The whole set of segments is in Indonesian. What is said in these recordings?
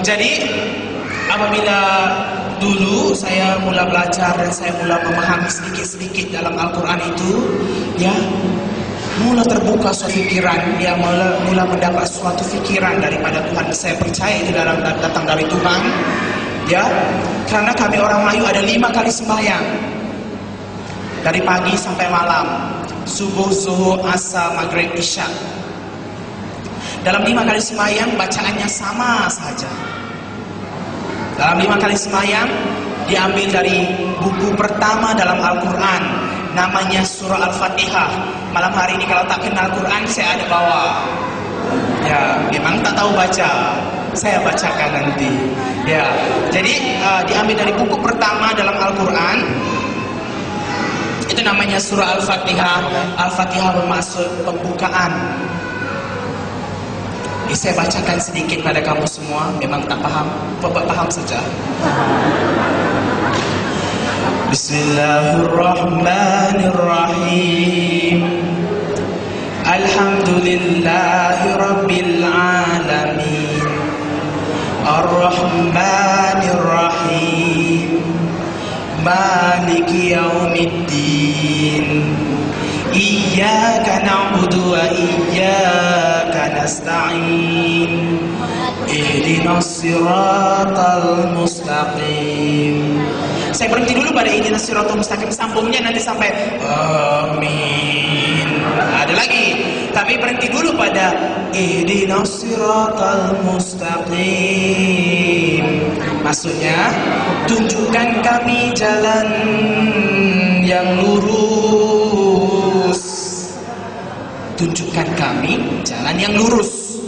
Jadi apabila dulu saya mula belajar dan saya mula memahami sedikit-sedikit dalam Al-Quran itu, ya, mula terbuka suatu pikiran, ya, mula mendapat suatu pikiran daripada Tuhan. Saya percaya itu datang dari Tuhan, ya, karena kami orang Melayu ada 5 kali sembahyang dari pagi sampai malam, subuh, zuhur, asar, maghrib, isya. Dalam 5 kali sembahyang bacaannya sama saja. Dalam 5 kali sembahyang diambil dari buku pertama dalam Al-Quran, namanya surah Al-Fatihah. Malam hari ini kalau tak kenal Quran saya ada bawa. Ya, memang tak tahu baca, saya bacakan nanti. Ya, jadi diambil dari buku pertama dalam Al-Quran. Itu namanya surah Al-Fatihah. Al-Fatihah bermaksud pembukaan. Saya bacakan sedikit pada kamu semua. Memang tak paham, paham saja. Bismillahirrahmanirrahim. Alhamdulillahi rabbil alamin. Ar-Rahmanir-Rahim. Maliki yaumiddin. Iyyaka na'budu wa iyyaka nasta'in. Ihdinas siratal mustaqim. Saya berhenti dulu pada ihdinas siratal mustaqim, sambungnya nanti sampai amin. Ada lagi, tapi berhenti dulu pada ihdinas siratal mustaqim. Maksudnya, tunjukkan kami jalan yang lurus. Tunjukkan kami jalan yang lurus.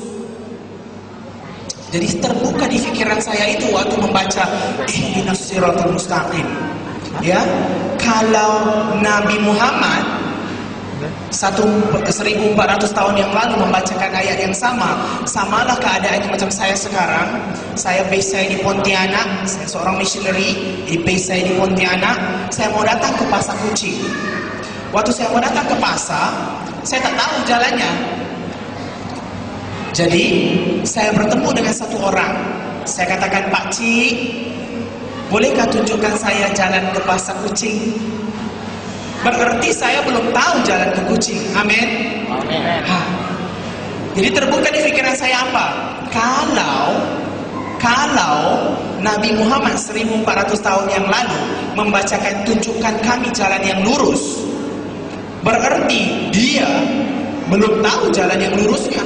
Jadi terbuka di pikiran saya itu waktu membaca ihdinas siratal mustaqim. Ya, kalau Nabi Muhammad 1400 tahun yang lalu membacakan ayat yang sama, samalah keadaannya macam saya sekarang. Saya base saya di Pontianak, saya seorang missionary, di base saya di Pontianak. Saya mau datang ke Pasar Kucing. Waktu saya mau datang ke pasar, saya tak tahu jalannya. Jadi saya bertemu dengan satu orang. Saya katakan, Pak Cik, bolehkah tunjukkan saya jalan ke Pasar Kucing? Berarti saya belum tahu jalan ke Kucing. Amin. Jadi terbuka di pikiran saya apa? Kalau Nabi Muhammad 1400 tahun yang lalu membacakan tunjukkan kami jalan yang lurus, berarti dia belum tahu jalan yang lurusnya.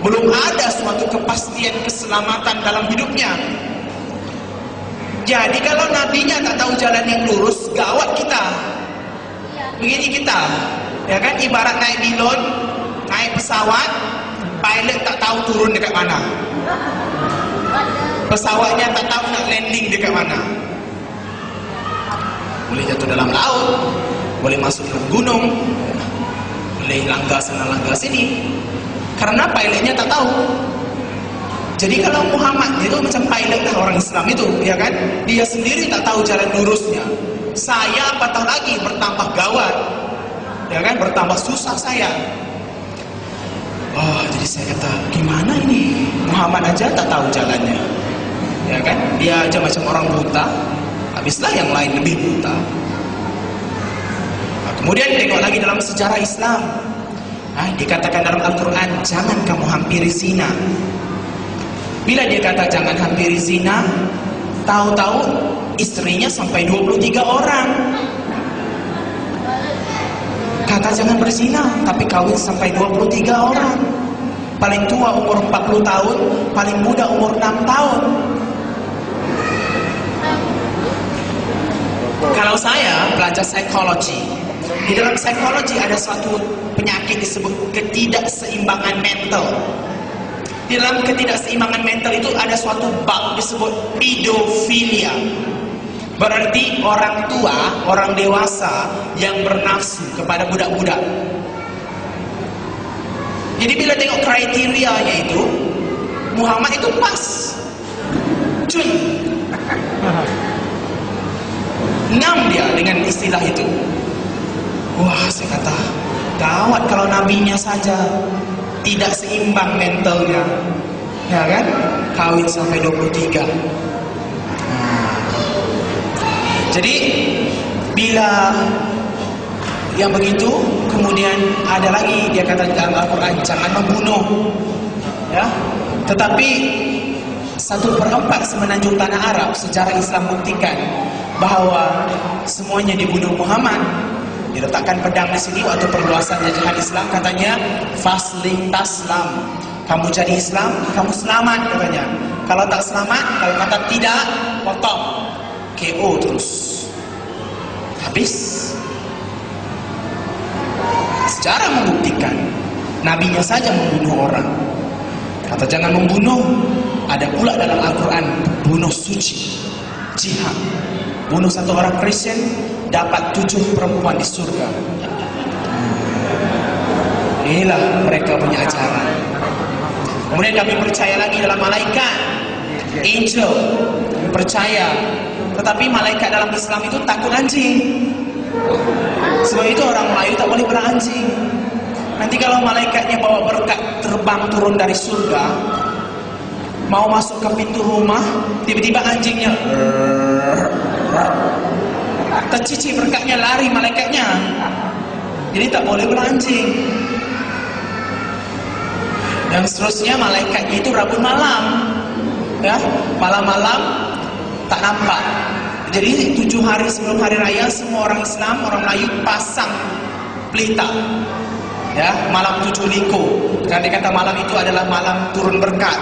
Belum ada suatu kepastian keselamatan dalam hidupnya. Jadi kalau nabinya tak tahu jalan yang lurus, gawat kita. Begini kita, ya kan, ibarat naik bilon, naik pesawat, pilot tak tahu turun dekat mana. Pesawatnya tak tahu nak landing dekat mana. Boleh jatuh dalam laut, boleh masuk dalam gunung, boleh langgar sana langgar sini. Karena pilotnya tak tahu. Jadi kalau Muhammad itu macam pilot lah orang Islam itu, ya kan? Dia sendiri tak tahu jalan lurusnya. Saya apatah lagi bertambah gawat, ya kan? Bertambah susah saya. Oh, jadi saya kata, gimana ini? Muhammad aja tak tahu jalannya, ya kan? Dia aja macam orang buta, habislah yang lain lebih buta. Nah, kemudian tengok lagi dalam sejarah Islam. Dikatakan dalam Al-Quran, jangan kamu hampiri zina. Bila dia kata jangan hampiri zina, tahu-tahu istrinya sampai 23 orang. Kata jangan berzina, tapi kawin sampai 23 orang. Paling tua umur 40 tahun, paling muda umur 6 tahun. Kalau saya belajar psikologi, di dalam psikologi ada suatu penyakit disebut ketidakseimbangan mental. Di dalam ketidakseimbangan mental itu ada suatu bab disebut pedofilia. Berarti orang tua, orang dewasa yang bernafsu kepada budak-budak. Jadi bila tengok kriterianya itu, Muhammad itu pas. Cun. 6 dia dengan istilah itu. Wah, saya kata, gawat kalau nabinya saja tidak seimbang mentalnya. ya kan? Kawin sampai 23. Jadi bila yang begitu, kemudian ada lagi dia kata di dalam Al-Quran, jangan membunuh, ya. Tetapi 1/4 semenanjung tanah Arab sejarah Islam buktikan bahwa semuanya dibunuh Muhammad. Diletakkan pedang di sini waktu perluasan jajahan Islam, katanya fasling taslam, kamu jadi Islam, kamu selamat katanya. Kalau tak selamat, kalau kata tidak, potong, KO terus, habis. Sejarah membuktikan nabinya saja membunuh orang. Kata jangan membunuh. Ada pula dalam Al-Quran bunuh suci, jihad. Bunuh satu orang Kristen dapat 7 perempuan di surga. Inilah mereka punya ajaran. Kemudian kami percaya lagi dalam malaikat, angel, percaya. Tetapi malaikat dalam Islam itu takut anjing. Sebab itu orang Melayu tak boleh beranjing. Nanti kalau malaikatnya bawa berkat terbang turun dari surga, mau masuk ke pintu rumah, tiba-tiba anjingnya tercici berkatnya, lari malaikatnya. Jadi tak boleh beranjing. Dan seterusnya malaikatnya itu Rabu malam, ya, malam-malam tak nampak. Jadi 7 hari sebelum hari raya semua orang Islam, orang Melayu pasang pelita, ya, malam 7 liko. Karena dia kata malam itu adalah malam turun berkat.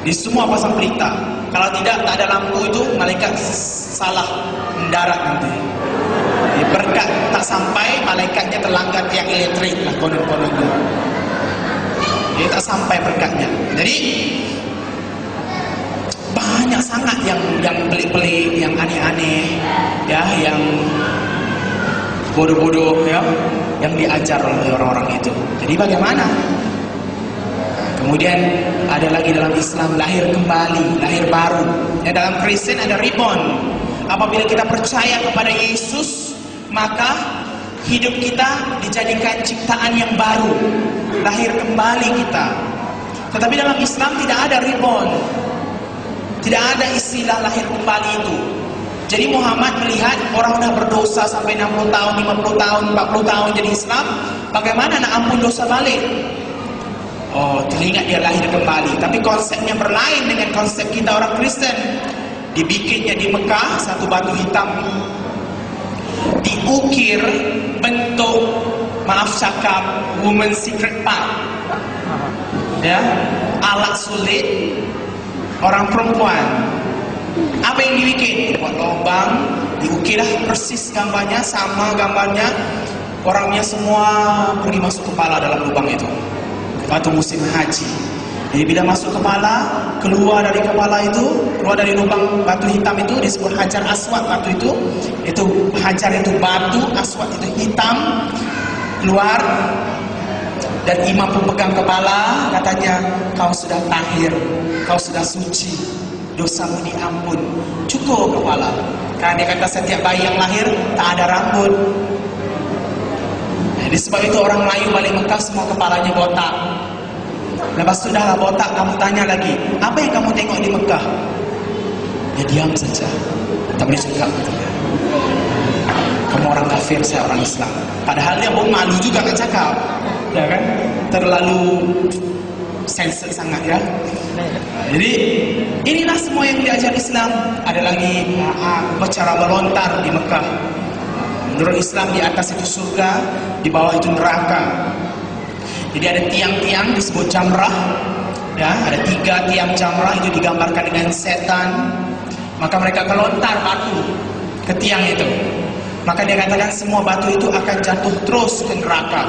Di semua pasang pelita. Kalau tidak, tak ada lampu itu, malaikat salah mendarat nanti. Berkat tak sampai, malaikatnya terlanggar tiang elektrik lah, konon-kononnya. Dia tak sampai berkatnya. Jadi banyak sangat yang pelik-pelik, yang aneh-aneh, ya, yang bodoh-bodoh, ya, yang diajar oleh orang-orang itu. Jadi bagaimana? Kemudian ada lagi dalam Islam lahir kembali, lahir baru. Ya, dalam Kristen ada reborn. Apabila kita percaya kepada Yesus, maka hidup kita dijadikan ciptaan yang baru, lahir kembali kita. Tetapi dalam Islam tidak ada reborn, tidak ada istilah lahir kembali itu. Jadi Muhammad melihat orang sudah berdosa sampai 60 tahun, 50 tahun, 40 tahun jadi Islam, bagaimana nak ampun dosa balik? Oh, teringat dia lahir kembali. Tapi konsepnya berlain dengan konsep kita orang Kristen. Dibikinnya di Mekah satu batu hitam, diukir bentuk, maaf cakap, woman secret part, ya, alat sulit orang perempuan. Apa yang dibikin? Buat lubang, diukirlah persis gambarnya, sama gambarnya. Orangnya semua pergi masuk kepala dalam lubang itu. Waktu musim haji. Jadi bila masuk kepala, keluar dari kepala itu, keluar dari lubang batu hitam itu disebut hajar aswad. Batu itu hajar itu batu, aswad itu hitam, keluar. Dan imam pun pegang kepala, katanya kau sudah tahir, kau sudah suci, dosamu diampun. Cukup kepala. Karena dia kata setiap bayi yang lahir tak ada rambut. Jadi sebab itu orang Melayu balik Mekah semua kepalanya botak. Lepas sudahlah botak, kamu tanya lagi, apa yang kamu tengok di Mekah? Ya diam saja, tak boleh cakap. Kamu orang kafir, saya orang Islam. Padahal dia pun malu juga nak cakap, ya kan? Terlalu sensitif sangat, ya. Jadi inilah semua yang diajar Islam. Ada lagi cara melontar di Mekah. Menurut Islam di atas itu surga, di bawah itu neraka. Jadi ada tiang-tiang disebut jamrah, ya, ada 3 tiang jamrah itu digambarkan dengan setan. Maka mereka kelontar batu ke tiang itu. Maka dia katakan semua batu itu akan jatuh terus ke neraka.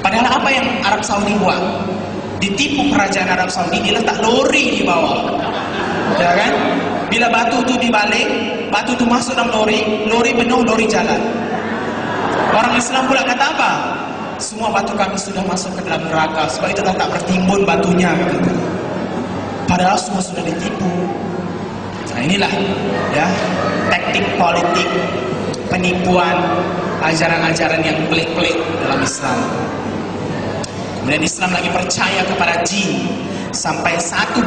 Padahal apa yang Arab Saudi buat? Ditipu kerajaan Arab Saudi, dia letak lori di bawah, ya kan? Bila batu itu dibalik, batu itu masuk dalam lori, lori penuh, lori jalan. Orang Islam pula kata apa? Semua batu kami sudah masuk ke dalam neraka, sebab itu tak bertimbun batunya, gitu. Padahal semua sudah ditipu. Nah inilah, ya, taktik politik, penipuan, ajaran-ajaran yang pelik-pelik dalam Islam. Kemudian Islam lagi percaya kepada jin, sampai satu